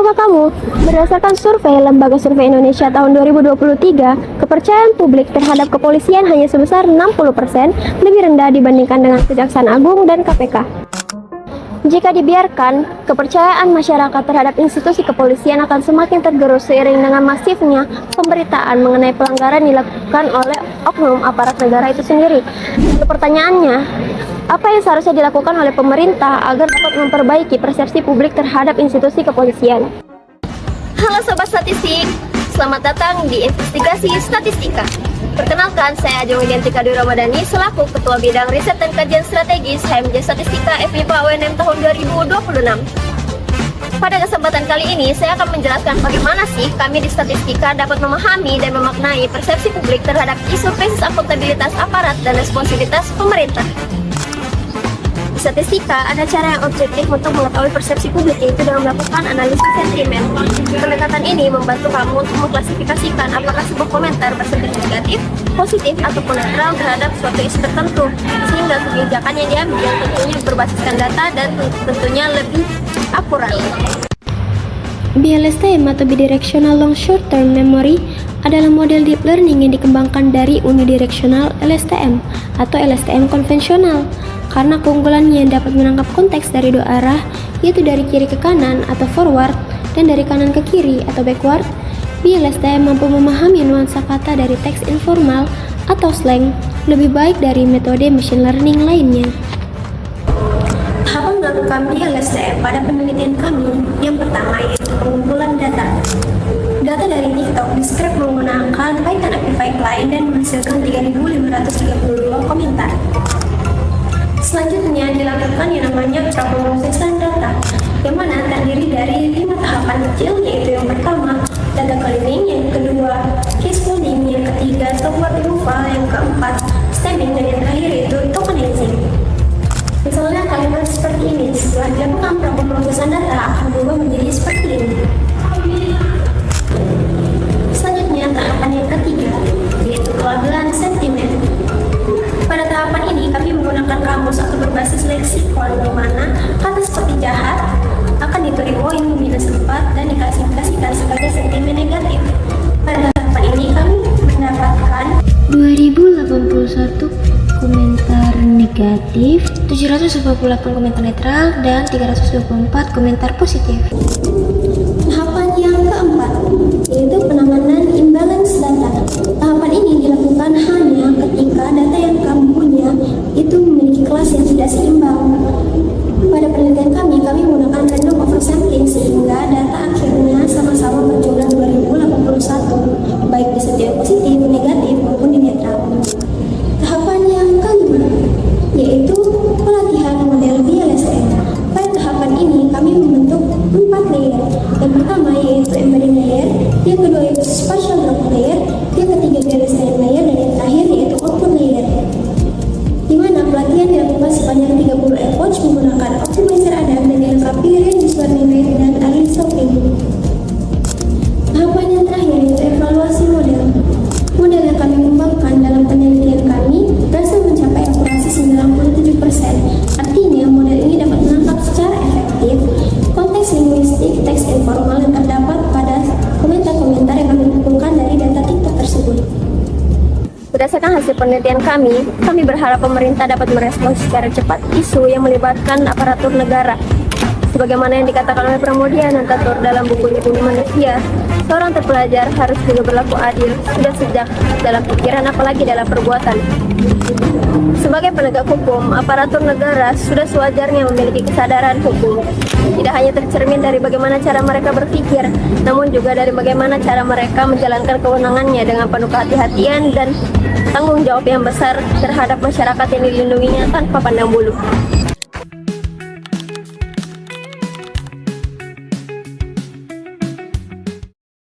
Tahukah kamu, berdasarkan survei Lembaga Survei Indonesia tahun 2023, kepercayaan publik terhadap kepolisian hanya sebesar 60%, lebih rendah dibandingkan dengan Kejaksaan Agung dan KPK. Jika dibiarkan, kepercayaan masyarakat terhadap institusi kepolisian akan semakin tergerus seiring dengan masifnya pemberitaan mengenai pelanggaran dilakukan oleh oknum aparat negara itu sendiri. Lalu pertanyaannya, apa yang seharusnya dilakukan oleh pemerintah agar dapat memperbaiki persepsi publik terhadap institusi kepolisian? Halo Sobat Statistik, selamat datang di Investigasi Statistika. Perkenalkan, saya Ajeng Widiantika Dwi Ramadhani selaku Ketua Bidang Riset dan Kajian Strategis HMJ Statistika FMIPA UNM tahun 2026. Pada kesempatan kali ini, saya akan menjelaskan bagaimana sih kami di Statistika dapat memahami dan memaknai persepsi publik terhadap isu krisis akuntabilitas aparat dan responsivitas pemerintah. Di Statistika, ada cara yang objektif untuk mengetahui persepsi publik, yaitu dengan melakukan analisis sentimen. Pendekatan ini membantu kamu untuk mengklasifikasikan apakah sebuah komentar bersifat negatif, positif, ataupun netral terhadap suatu isu tertentu, sehingga kebijakan yang diambil tentunya berbasiskan data dan tentunya lebih akurat. BLSTM atau Bidirectional Long Short Term Memory adalah model deep learning yang dikembangkan dari unidirectional LSTM atau LSTM konvensional. Karena keunggulannya dapat menangkap konteks dari dua arah, yaitu dari kiri ke kanan atau forward dan dari kanan ke kiri atau backward, BLSTM mampu memahami nuansa kata dari teks informal atau slang lebih baik dari metode machine learning lainnya. Tahapan melakukan BLSTM pada penelitian kami yang pertama yaitu pengumpulan data. Data dari TikTok di-scrap menggunakan Python Amplify Client dan menghasilkan 3.532 komentar. Selanjutnya dilakukan yang namanya proses data, yang mana terdiri dari 5 tahapan kecil, yaitu yang pertama data cleaning, yang kedua case coding, yang ketiga software removal, yang keempat stemming, dan yang terakhir yaitu tokenizing. Misalnya kalimat seperti ini, setelah dilakukan pemrosesan data akan berubah menjadi seperti ini. Selanjutnya tahapan yang ketiga, yaitu pelabelan sentimen. Pada tahapan ini kami menggunakan kamus atau berbasis leksikon, di mana kata seperti jahat akan diberi poin minus 4 dan diklasifikasikan sebagai sentimen negatif. Pada tahapan ini kami mendapatkan 2081 komentar negatif, 748 komentar netral, dan 324 komentar positif. tahapan yang keempat, yaitu penanganan imbalance data. Tahapan ini dilakukan hanya ketika data yang kamu punya itu memiliki kelas yang tidak seimbang. Pada penelitian kami menggunakan random oversampling sehingga data akhirnya sama-sama berjumlah 2081, baik di setiap positif, negatif, maupun di netral. Tahapan yang kelima, yaitu pelatihan model BLSTM. Pada tahapan ini kami membentuk 4 layer. Yang pertama yaitu embedding layer, yang kedua yaitu spatial drop layer, yang ketiga BLSTM layer, dan yang terakhir yaitu output layer. Di mana pelatihan dilakukan sepanjang 30 epoch menggunakan optimizer Adam dan dilengkapi range learning rate dan early stopping. Tahapan yang terakhir yaitu evaluasi model. Model yang kami kembangkan dalam penelitian kami berhasil mencapai akurasi 97%. Artinya model ini dapat menangkap secara efektif konteks linguistik teks informal yang terdapat pada komentar-komentar yang kami kumpulkan dari data TikTok tersebut. Berdasarkan hasil penelitian kami berharap pemerintah dapat merespons secara cepat isu yang melibatkan aparatur negara. Sebagaimana yang dikatakan oleh Pramudia Anantatur dalam buku Lindungi Manusia, seorang terpelajar harus juga berlaku adil, sudah sejak dalam pikiran apalagi dalam perbuatan. Sebagai penegak hukum, aparatur negara sudah sewajarnya memiliki kesadaran hukum. Tidak hanya tercermin dari bagaimana cara mereka berpikir, namun juga dari bagaimana cara mereka menjalankan kewenangannya dengan penuh kehati-hatian dan tanggung jawab yang besar terhadap masyarakat yang dilindunginya tanpa pandang bulu.